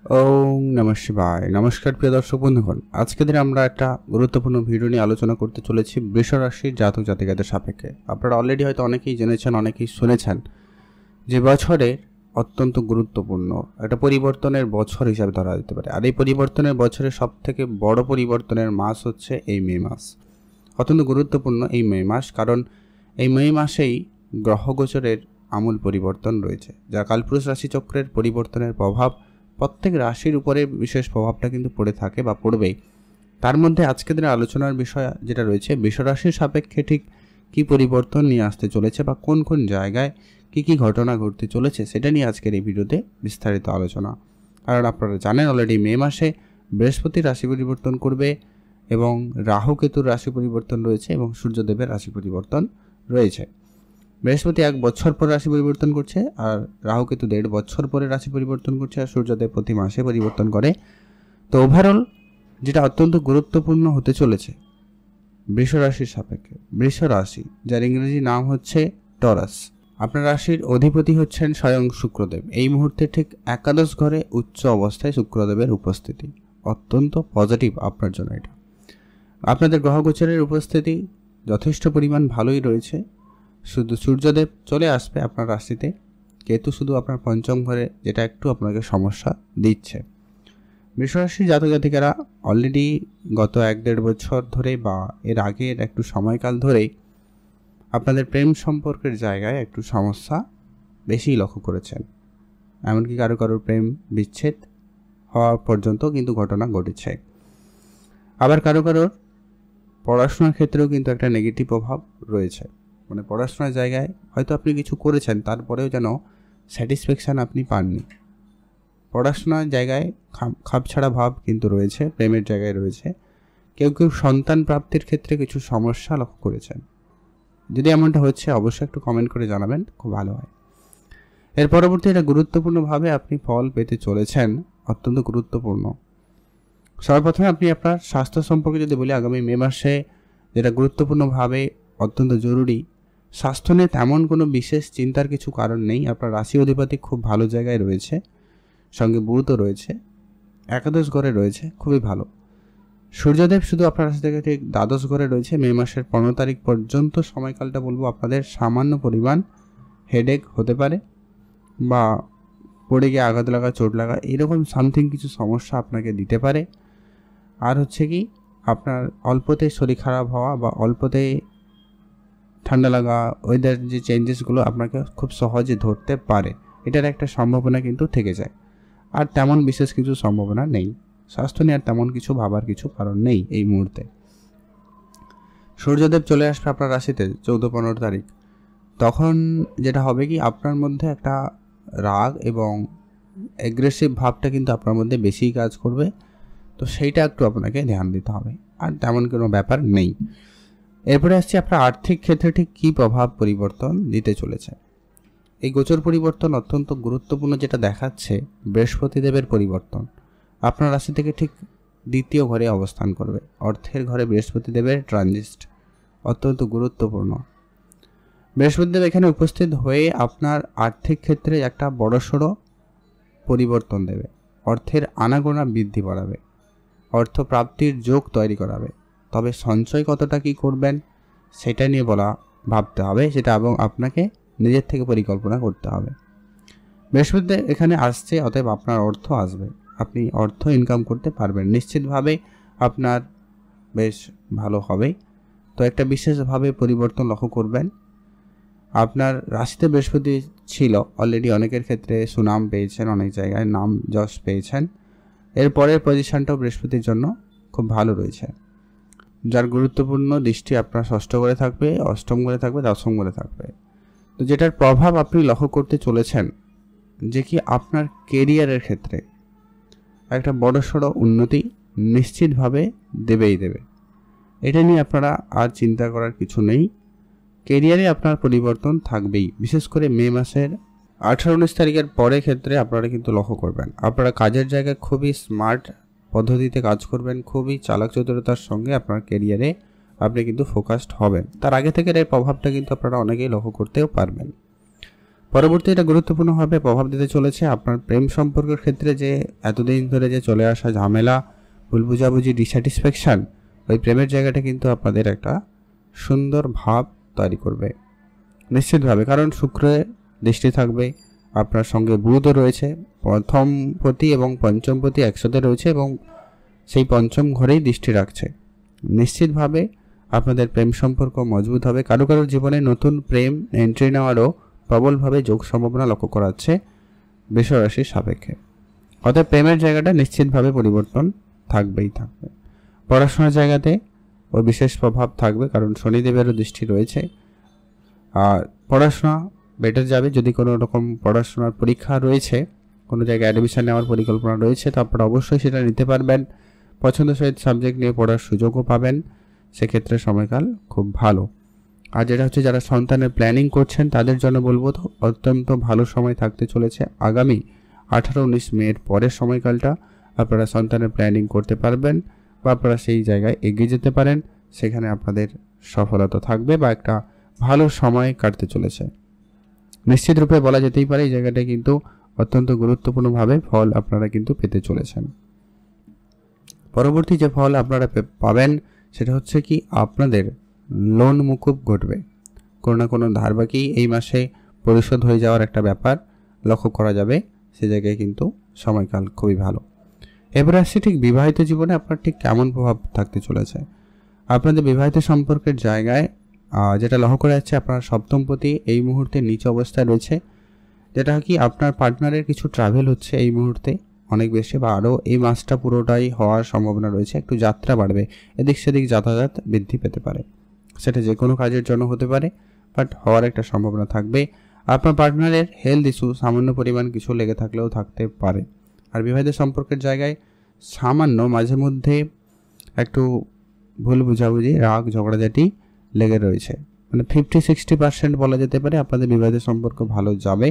ওম নমঃ শিবায়। নমস্কার প্রিয় দর্শক বন্ধুগণ, আজকে দিনে আমরা একটা গুরুত্বপূর্ণ ভিডিও নিয়ে আলোচনা করতে চলেছি বৃষ রাশির জাতক জাতিকাদের সাপেক্ষে। আপনারা অলরেডি হয়তো অনেকেই জেনেছেন, অনেকেই শুনেছেন যে বছরে অত্যন্ত গুরুত্বপূর্ণ একটা পরিবর্তনের বছর হিসাবে ধরা যেতে পারে। আর এই পরিবর্তনের বছরের সব থেকে বড় পরিবর্তনের মাস হচ্ছে এই মে মাস। অত্যন্ত গুরুত্বপূর্ণ এই মে মাস, কারণ এই মে মাসেই গ্রহগোচরের আমূল পরিবর্তন রয়েছে, যা কালপুরুষ রাশিচক্রের পরিবর্তনের প্রভাব প্রত্যেক রাশির উপরে বিশেষ প্রভাবটা কিন্তু পড়ে থাকে বা পড়বেই। তার মধ্যে আজকের দিনের আলোচনার বিষয় যেটা রয়েছে, বৃষ রাশির সাপেক্ষে ঠিক কী পরিবর্তন নিয়ে আসতে চলেছে বা কোন কোন জায়গায় কী কী ঘটনা ঘটতে চলেছে, সেটা নিয়ে আজকের এই ভিডিওতে বিস্তারিত আলোচনা। কারণ আপনারা জানেন অলরেডি মে মাসে বৃহস্পতি রাশি পরিবর্তন করবে এবং রাহু কেতুর রাশি পরিবর্তন রয়েছে এবং সূর্যদেবের রাশি পরিবর্তন রয়েছে। বৃহস্পতি 1 বছর পর রাশি পরিবর্তন করছে, আর রাহু কেতু 1.5 বছর পরে রাশি পরিবর্তন করছে, আর সূর্যদেব প্রতি মাসে পরিবর্তন করে। তো ওভারঅল যেটা অত্যন্ত গুরুত্বপূর্ণ হতে চলেছে বৃষ রাশির সাপেক্ষে, বৃষ রাশি যার ইংরেজি নাম হচ্ছে টরাস, আপনার রাশির অধিপতি হচ্ছেন স্বয়ং শুক্রদেব। এই মুহূর্তে ঠিক একাদশ ঘরে উচ্চ অবস্থায় শুক্রদেবের উপস্থিতি অত্যন্ত পজিটিভ আপনার জন্য। এটা আপনাদের গ্রহগোচরের উপস্থিতি যথেষ্ট পরিমাণ ভালোই রয়েছে। শুধু সূর্যদেব চলে আসবে আপনার রাশিতে, কেতু শুধু আপনার পঞ্চম ঘরে, যেটা একটু আপনাকে সমস্যা দিচ্ছে। বৃষ রাশির জাতক জাতিকারা অলরেডি গত 1-1.5 বছর ধরে বা এর আগের একটু সময়কাল ধরেই আপনাদের প্রেম সম্পর্কের জায়গায় একটু সমস্যা বেশি লক্ষ্য করেছেন। এমনকি কারো কারোর প্রেম বিচ্ছেদ হওয়া পর্যন্ত কিন্তু ঘটনা ঘটেছে। আবার কারো কারোর পড়াশোনার ক্ষেত্রেও কিন্তু একটা নেগেটিভ প্রভাব রয়েছে। মানে পড়াশোনার জায়গায় হয়তো আপনি কিছু করেছেন, তারপরেও যেন স্যাটিসফ্যাকশান আপনি পাননি। পড়াশোনার জায়গায় খাপছাড়া ভাব কিন্তু রয়েছে, প্রেমের জায়গায় রয়েছে। কেউ কেউ সন্তান প্রাপ্তির ক্ষেত্রে কিছু সমস্যা লক্ষ্য করেছেন। যদি এমনটা হচ্ছে অবশ্যই একটু কমেন্ট করে জানাবেন, খুব ভালো হয়। এর পরবর্তী এটা গুরুত্বপূর্ণভাবে আপনি ফল পেতে চলেছেন, অত্যন্ত গুরুত্বপূর্ণ। সর্বপ্রথমে আপনি আপনার স্বাস্থ্য সম্পর্কে যদি বলি, আগামী মে মাসে যেটা গুরুত্বপূর্ণভাবে অত্যন্ত জরুরি, স্বাস্থ্য নিয়ে তেমন কোনো বিশেষ চিন্তার কিছু কারণ নেই। আপনার রাশি অধিপতি খুব ভালো জায়গায় রয়েছে, সঙ্গে বুধও রয়েছে, একাদশ ঘরে রয়েছে, খুবই ভালো। সূর্যদেব শুধু আপনার রাশি থেকে ঠিক দ্বাদশ ঘরে রয়েছে। মে মাসের 15 তারিখ পর্যন্ত সময়কালটা বলবো আপনাদের সামান্য পরিমাণ হেডেক হতে পারে, বা পড়ে গিয়ে আঘাত লাগা, চোট লাগা, এরকম সামথিং কিছু সমস্যা আপনাকে দিতে পারে। আর হচ্ছে কি, আপনার অল্পতে শরীর খারাপ হওয়া বা অল্পতে ঠান্ডা লাগা, ওয়েদার যে চেঞ্জেসগুলো আপনাকে খুব সহজে ধরতে পারে, এটার একটা সম্ভাবনা কিন্তু থেকে যায়। আর তেমন বিশেষ কিছু সম্ভাবনা নেই। স্বাস্থ্য নিয়ে আর তেমন কিছু ভাবার কিছু কারণ নেই এই মুহূর্তে। সূর্যদেব চলে আসবে আপনার রাশিতে 14-15 তারিখ। তখন যেটা হবে কি, আপনার মধ্যে একটা রাগ এবং অ্যাগ্রেসিভ ভাবটা কিন্তু আপনার মধ্যে বেশি কাজ করবে। তো সেইটা একটু আপনাকে ধ্যান দিতে হবে, আর তেমন কোনো ব্যাপার নেই। এরপরে আসছি আপনার আর্থিক ক্ষেত্রে ঠিক কী প্রভাব পরিবর্তন দিতে চলেছে। এই গোচর পরিবর্তন অত্যন্ত গুরুত্বপূর্ণ, যেটা দেখাচ্ছে বৃহস্পতিদেবের পরিবর্তন আপনার রাশি থেকে ঠিক দ্বিতীয় ঘরে অবস্থান করবে। অর্থের ঘরে বৃহস্পতিদেবের ট্রানজিট অত্যন্ত গুরুত্বপূর্ণ। বৃহস্পতিদেব এখানে উপস্থিত হয়ে আপনার আর্থিক ক্ষেত্রে একটা বড়সড় পরিবর্তন দেবে। অর্থের আনাগোনা বৃদ্ধি বাড়াবে, অর্থ প্রাপ্তির যোগ তৈরি করাবে। তবে সঞ্চয় কতটা কী করবেন সেটা নিয়ে ভাবতে হবে, সেটা এবং আপনাকে নিজের থেকে পরিকল্পনা করতে হবে। বৃহস্পতিদেব এখানে আসছে, অতএব আপনার অর্থ আসবে, আপনি অর্থ ইনকাম করতে পারবেন নিশ্চিতভাবে, আপনার বেশ ভালো হবে। তো একটা বিশেষভাবে পরিবর্তন লক্ষ্য করবেন। আপনার রাশিতে বৃহস্পতি ছিল অলরেডি, অনেকের ক্ষেত্রে সুনাম পেয়েছেন, অনেক জায়গায় নাম যশ পেয়েছেন। এর পরের পজিশনটাও বৃহস্পতির জন্য খুব ভালো রয়েছে, যার গুরুত্বপূর্ণ দৃষ্টি আপনার ষষ্ঠ ঘরে থাকবে, অষ্টম ঘরে থাকবে, দশম ঘরে থাকবে। তো যেটার প্রভাব আপনি লক্ষ্য করতে চলেছেন যে কি আপনার কেরিয়ারের ক্ষেত্রে একটা বড়সড় উন্নতি নিশ্চিতভাবে দেবেই দেবে। এটা নিয়ে আপনারা আর চিন্তা করার কিছু নেই। কেরিয়ারে আপনার পরিবর্তন থাকবেই, বিশেষ করে মে মাসের 18-19 তারিখের পরে ক্ষেত্রে আপনারা কিন্তু লক্ষ্য করবেন আপনারা কাজের জায়গায় খুবই স্মার্ট পদ্ধতিতে কাজ করবেন, খুবই চালাক চতুরতার সঙ্গে আপনার কেরিয়ারে আপনি কিন্তু ফোকাসড হবেন। তার আগে থেকে এর প্রভাবটা কিন্তু আপনারা অনেকেই লক্ষ্য করতেও পারবেন। পরবর্তী এটা গুরুত্বপূর্ণভাবে প্রভাব দিতে চলেছে আপনার প্রেম সম্পর্কের ক্ষেত্রে। যে এতদিন ধরে যে চলে আসা ঝামেলা, ভুল বুঝাবুঝি, ডিস্যাটিসফ্যাকশান, ওই প্রেমের জায়গাটা কিন্তু আপনাদের একটা সুন্দর ভাব তৈরি করবে নিশ্চিতভাবে। কারণ শুক্রের দৃষ্টি থাকবে, আপনার সঙ্গে বুধও রয়েছে, প্রথম পতি এবং পঞ্চম পতি একসাথে রয়েছে এবং সেই পঞ্চম ঘরেই দৃষ্টি রাখছে। নিশ্চিতভাবে আপনাদের প্রেম সম্পর্ক মজবুত হবে। কারো কারোর জীবনে নতুন প্রেম এন্ট্রি নেওয়ারও প্রবলভাবে যোগ সম্ভাবনা লক্ষ্য করা যাচ্ছে বৃষ রাশির সাপেক্ষে। অর্থাৎ প্রেমের জায়গাটা নিশ্চিতভাবে পরিবর্তন থাকবেই থাকবে। পড়াশোনার জায়গাতে ওই বিশেষ প্রভাব থাকবে, কারণ শনিদেবেরও দৃষ্টি রয়েছে। আর পড়াশোনা বেটার যাবে। যদি কোনো রকম পড়াশোনার পরীক্ষা রয়েছে, কোনো জায়গায় অ্যাডমিশন নেওয়ার পরিকল্পনা রয়েছে, তো আপনারা অবশ্যই সেটা নিতে পারবেন। পছন্দসই সাবজেক্ট নিয়ে পড়ার সুযোগও পাবেন, সেক্ষেত্রে সময়কাল খুব ভালো। আর যেটা হচ্ছে যারা সন্তানের প্ল্যানিং করছেন তাদের জন্য বলবো তো অত্যন্ত ভালো সময় থাকতে চলেছে। আগামী 18-19 মের পরের সময়কালটা আপনারা সন্তানের প্ল্যানিং করতে পারবেন বা আপনারা সেই জায়গায় এগিয়ে যেতে পারেন। সেখানে আপনাদের সফলতা থাকবে বা একটা ভালো সময় কাটতে চলেছে। নিশ্চিত রূপে বলা যেতেই পারে এই জায়গাটা কিন্তু অত্যন্ত গুরুত্বপূর্ণভাবে ফল আপনারা কিন্তু পেতে চলেছেন। পরবর্তী যে ফল আপনারা পাবেন সেটা হচ্ছে কি আপনাদের লোন মুকুব ঘটবে। কোনো না কোনো ধার বাকি এই মাসে পরিশোধ হয়ে যাওয়ার একটা ব্যাপার লক্ষ্য করা যাবে। সে জায়গায় কিন্তু সময়কাল খুবই ভালো। এবার আসছে ঠিক বিবাহিত জীবনে আপনার ঠিক কেমন প্রভাব থাকতে চলেছে। আপনাদের বিবাহিত সম্পর্কের জায়গায় যেটা লক্ষ্য করা যাচ্ছে আপনার সপ্তমপতি এই মুহূর্তে নিচ অবস্থায় রয়েছে, যেটা কি আপনার পার্টনারের কিছু ট্রাভেল হচ্ছে এই মুহূর্তে অনেক বেশি, বা আরও এই মাসটা পুরোটাই হওয়ার সম্ভাবনা রয়েছে। একটু যাত্রা বাড়বে, এদিক সেদিক যাতায়াত বৃদ্ধি পেতে পারে, সেটা যে কোনো কাজের জন্য হতে পারে, বাট হওয়ার একটা সম্ভাবনা থাকবে। আপনার পার্টনারের হেলথ ইস্যু সামান্য পরিমাণ কিছু লেগে থাকলেও থাকতে পারে। আর বিবাহিত সম্পর্কের জায়গায় সামান্য মাঝে মধ্যে একটু ভুল বুঝাবুঝি, রাগ, ঝগড়াঝাটি লেগে রয়েছে। মানে 50-60% বলা যেতে পারে আপনাদের বিবাহিত সম্পর্ক ভালো যাবে।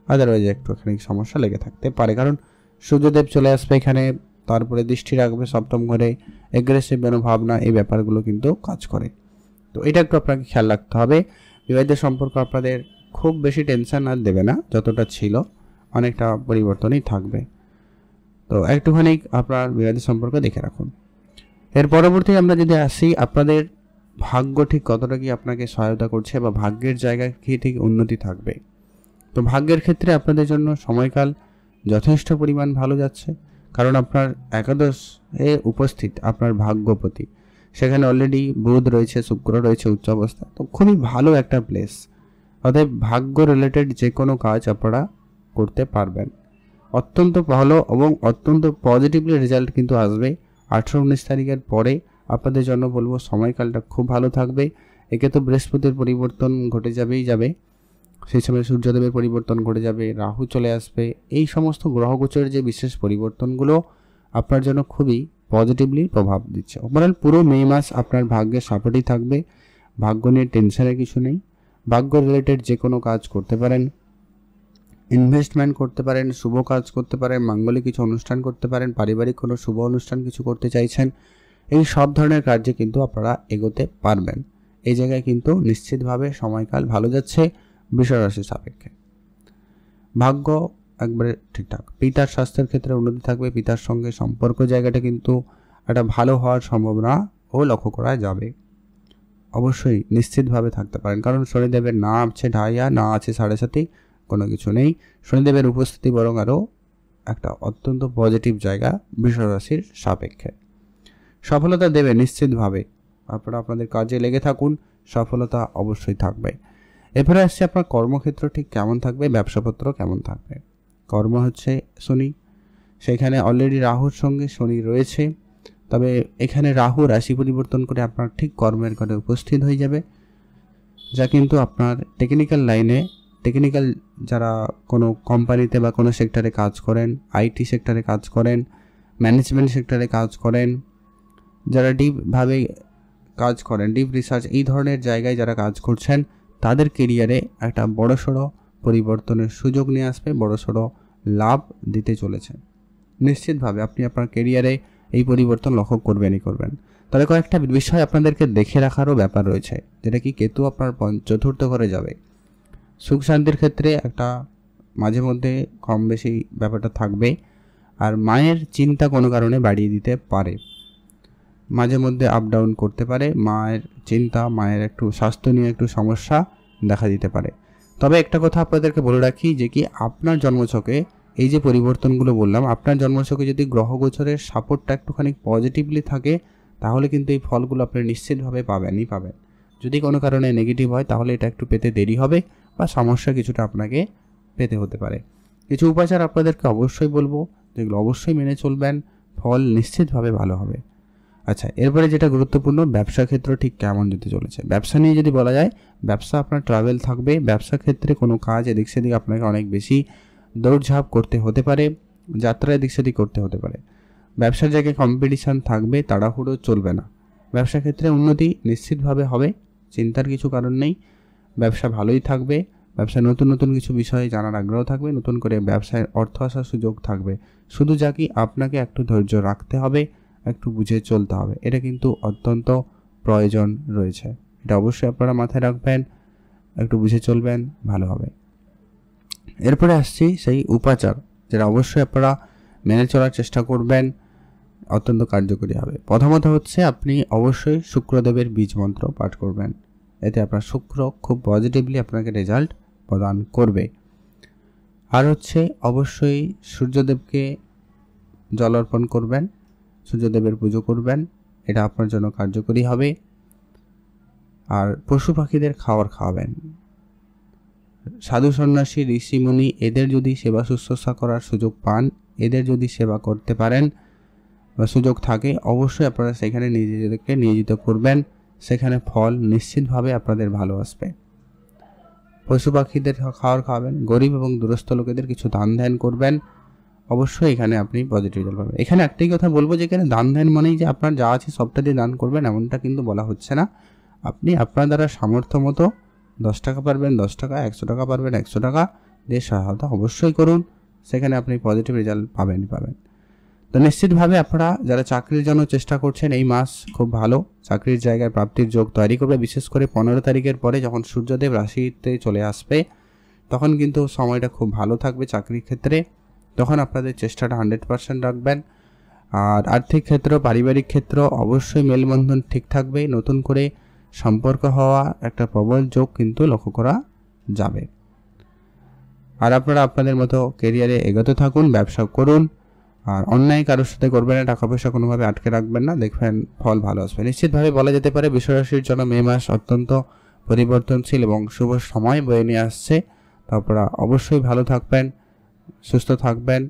আদারওয়াইজ একটুখানি সমস্যা লেগে থাকতে পারে, কারণ সূর্যদেব চলে আসবে এখানে, তারপরে দৃষ্টি রাখবে সপ্তম ঘরে, এগ্রেসিভ ভাবনা, এই ব্যাপারগুলো কিন্তু কাজ করে। তো এটা একটু আপনাকে খেয়াল রাখতে হবে। বিবাহিত সম্পর্ক আপনাদের খুব বেশি টেনশন আর দেবে না, যতটা ছিল অনেকটা পরিবর্তনই থাকবে। তো একটুখানি আপনার বিবাহিত সম্পর্ক দেখে রাখুন। এর পরবর্তী আমরা যদি আসি, আপনাদের ভাগ্য ঠিক কতটা কি আপনাকে সহায়তা করছে বা ভাগ্যের জায়গায় কি ঠিক উন্নতি থাকবে। তো ভাগ্যের ক্ষেত্রে আপনাদের জন্য সময়কাল যথেষ্ট পরিমাণ ভালো যাচ্ছে, কারণ আপনার একাদশে উপস্থিত আপনার ভাগ্যপতি, সেখানে অলরেডি বুধ রয়েছে, শুক্র রয়েছে উচ্চ অবস্থা। তো খুবই ভালো একটা প্লেস। অতএব ভাগ্য রিলেটেড যে কোনো কাজ আপনারা করতে পারবেন। অত্যন্ত ভালো এবং অত্যন্ত পজিটিভলি রেজাল্ট কিন্তু আসবে 18-19 তারিখের পরে। আপনাদের জন্য বলবো সময়কালটা খুব ভালো থাকবে। একে তো বৃহস্পতির পরিবর্তন ঘটে যাবে, সেই সময় সূর্যদেবের পরিবর্তন ঘটে যাবে, রাহু চলে আসবে। এই সমস্ত গ্রহগোচরের যে বিশেষ পরিবর্তনগুলো আপনার জন্য খুবই পজিটিভলি প্রভাব দিচ্ছে। ওভারঅল পুরো মে মাস আপনার ভাগ্যের সাপোর্টই থাকবে। ভাগ্য নিয়ে টেনশনের কিছু নেই। ভাগ্য রিলেটেড যে কোনো কাজ করতে পারেন, ইনভেস্টমেন্ট করতে পারেন, শুভ কাজ করতে পারেন, মাঙ্গলিক কিছু অনুষ্ঠান করতে পারেন, পারিবারিক কোনো শুভ অনুষ্ঠান কিছু করতে চাইছেন, এই সব ধরনের কার্যে কিন্তু আপনারা এগোতে পারবেন। এই জায়গায় কিন্তু নিশ্চিতভাবে সময়কাল ভালো যাচ্ছে বৃষ রাশির সাপেক্ষে। ভাগ্য একবারে ঠিকঠাক। পিতার স্বাস্থ্যের ক্ষেত্রে উন্নতি থাকবে। পিতার সঙ্গে সম্পর্ক জায়গাটা কিন্তু একটা ভালো হওয়ার সম্ভাবনাও লক্ষ্য করা যাবে। অবশ্যই নিশ্চিতভাবে থাকতে পারেন, কারণ শনিদেবের না আছে ঢাইয়া, না আছে 7.5, কোনো কিছু নেই। শনিদেবের উপস্থিতি বরং আরও একটা অত্যন্ত পজিটিভ জায়গা বৃষ রাশির সাপেক্ষে। সফলতা দেবে নিশ্চিতভাবে। আপনারা আপনাদের কাজে লেগে থাকুন, সফলতা অবশ্যই থাকবে। এরপরে আসছে আপনার কর্মক্ষেত্র ঠিক কেমন থাকবে, ব্যবসাপত্র কেমন থাকবে। কর্ম হচ্ছে শনি, সেখানে অলরেডি রাহুর সঙ্গে শনি রয়েছে, তবে এখানে রাহু রাশি পরিবর্তন করে আপনার ঠিক কর্মের ঘরে উপস্থিত হয়ে যাবে, যা কিন্তু আপনার টেকনিক্যাল লাইনে, টেকনিক্যাল যারা কোনো কোম্পানিতে বা কোনো সেক্টরে কাজ করেন, আইটি সেক্টরে কাজ করেন, ম্যানেজমেন্ট সেক্টরে কাজ করেন, যারা ডিপভাবে কাজ করেন, ডিপ রিসার্চ, এই ধরনের জায়গায় যারা কাজ করছেন, তাদের কেরিয়ারে একটা বড়সড় পরিবর্তনের সুযোগ নিয়ে আসবে, বড়সড় লাভ দিতে চলেছে। নিশ্চিতভাবে আপনি আপনার কেরিয়ারে এই পরিবর্তন লক্ষ্য করবেনই করবেন। তবে কয়েকটা বিষয় আপনাদেরকে দেখে রাখারও ব্যাপার রয়েছে, যেটা কি কেতু আপনার চতুর্থ ঘরে যাবে। সুখ শান্তির ক্ষেত্রে একটা মাঝে মধ্যে কম বেশি ব্যাপারটা থাকবে। আর মায়ের চিন্তা কোনো কারণে বাড়িয়ে দিতে পারে, মাঝে মধ্যে আপ ডাউন করতে পারে। মায়ের চিন্তা, মায়ের একটু স্বাস্থ্য নিয়ে একটু সমস্যা দেখা দিতে পারে। তবে একটা কথা আপনাদেরকে বলে রাখি যে কি আপনার জন্মছকে এই যে পরিবর্তনগুলো বললাম, আপনার জন্মছকে যদি গ্রহগোচরের সাপোর্টটা একটুখানি পজিটিভলি থাকে তাহলে কিন্তু এই ফলগুলো আপনি নিশ্চিতভাবে পাবেনই পাবেন। যদি কোনো কারণে নেগেটিভ হয় তাহলে এটা একটু পেতে দেরি হবে বা সমস্যা কিছুটা আপনাকে পেতে হতে পারে। কিছু উপাচার আপনাদেরকে অবশ্যই বলবো, যেগুলো অবশ্যই মেনে চলবেন, ফল নিশ্চিতভাবে ভালো হবে। আচ্ছা, এরপরে যেটা গুরুত্বপূর্ণ, ব্যবসা ক্ষেত্র ঠিক কেমন যেতে চলেছে। ব্যবসা নিয়ে যদি বলা যায়, ব্যবসা আপনার ট্রাভেল থাকবে। ব্যবসা ক্ষেত্রে কোনো কাজ এদিক সেদিক আপনাকে অনেক বেশি দৌড়ঝাঁপ করতে হতে পারে, যাত্রা এদিক সেদিক করতে হতে পারে। ব্যবসার জায়গায় কম্পিটিশান থাকবে, তাড়াহুড়ো চলবে না। ব্যবসা ক্ষেত্রে উন্নতি নিশ্চিতভাবে হবে, চিন্তার কিছু কারণ নেই। ব্যবসা ভালোই থাকবে, ব্যবসায় নতুন নতুন কিছু বিষয়ে জানার আগ্রহ থাকবে, নতুন করে ব্যবসায় অর্থ আসার সুযোগ থাকবে। শুধু যা কি আপনাকে একটু ধৈর্য রাখতে হবে, একটু বুঝে চলতে হবে, এটা কিন্তু অত্যন্ত প্রয়োজন রয়েছে। এটা অবশ্যই আপনারা মাথায় রাখবেন, একটু বুঝে চলবেন, ভালো হবে। এরপরে আসছি সেই উপাচার, যেটা অবশ্যই আপনারা মেনে চলার চেষ্টা করবেন, অত্যন্ত কার্যকরী হবে। প্রথমত হচ্ছে আপনি অবশ্যই শুক্রদেবের বীজ মন্ত্র পাঠ করবেন, এতে আপনার শুক্র খুব পজিটিভলি আপনাকে রেজাল্ট প্রদান করবে। আর হচ্ছে অবশ্যই সূর্যদেবকে জল অর্পণ করবেন, সূর্যদেবের পুজো করবেন, এটা আপনার জন্য কার্যকরী হবে। আর পশু পাখিদের খাবার খাওয়াবেন। সাধু সন্ন্যাসী ঋষিমুনি এদের যদি সেবা শুশ্রূষা করার সুযোগ পান, এদের যদি সেবা করতে পারেন বা সুযোগ থাকে, অবশ্যই আপনারা সেখানে নিজেদেরকে নিয়োজিত করবেন, সেখানে ফল নিশ্চিতভাবে আপনাদের ভালো আসবে। পশু পাখিদের খাবার খাওয়াবেন, গরিব এবং দুরস্থ লোকেদের কিছু দান ধ্যান করবেন, অবশ্যই এখানে আপনি পজিটিভ রেজাল্ট পাবেন। এখানে একটাই কথা বলবো যে এখানে দান ধ্যান মানেই যে আপনার যা আছে সবটা দিয়ে দান করবেন এমনটা কিন্তু বলা হচ্ছে না। আপনি আপনার দ্বারা সামর্থ্য মতো 10 টাকা পারবেন 10 টাকা, 100 টাকা পারবেন 100 টাকা দিয়ে সহায়তা অবশ্যই করুন, সেখানে আপনি পজিটিভ রেজাল্ট পাবেন। তো নিশ্চিতভাবে আপনারা যারা চাকরির জন্য চেষ্টা করছেন, এই মাস খুব ভালো, চাকরির জায়গায় প্রাপ্তির যোগ তৈরি করবে। বিশেষ করে 15 তারিখের পরে যখন সূর্যদেব রাশিতে চলে আসবে তখন কিন্তু সময়টা খুব ভালো থাকবে চাকরির ক্ষেত্রে, তখন আপনাদের চেষ্টাটা 100% রাখবেন। আর আর্থিক ক্ষেত্র, পারিবারিক ক্ষেত্র অবশ্যই মেলবন্ধন ঠিক থাকবে, নতুন করে সম্পর্ক হওয়া একটা প্রবল যোগ কিন্তু লক্ষ্য করা যাবে। আর আপনারা আপনাদের মতো কেরিয়ারে এগোতে থাকুন, ব্যবসা করুন, আর অন্যায় কারোর সাথে করবেন না, টাকা পয়সা কোনোভাবে আটকে রাখবেন না, দেখবেন ফল ভালো আসবে। নিশ্চিতভাবে বলা যেতে পারে বৃষরাশির জন্য মে মাস অত্যন্ত পরিবর্তনশীল এবং শুভ সময় বয়ে নিয়ে আসছে। তো আপনারা অবশ্যই ভালো থাকবেন, সুস্থ থাকবেন,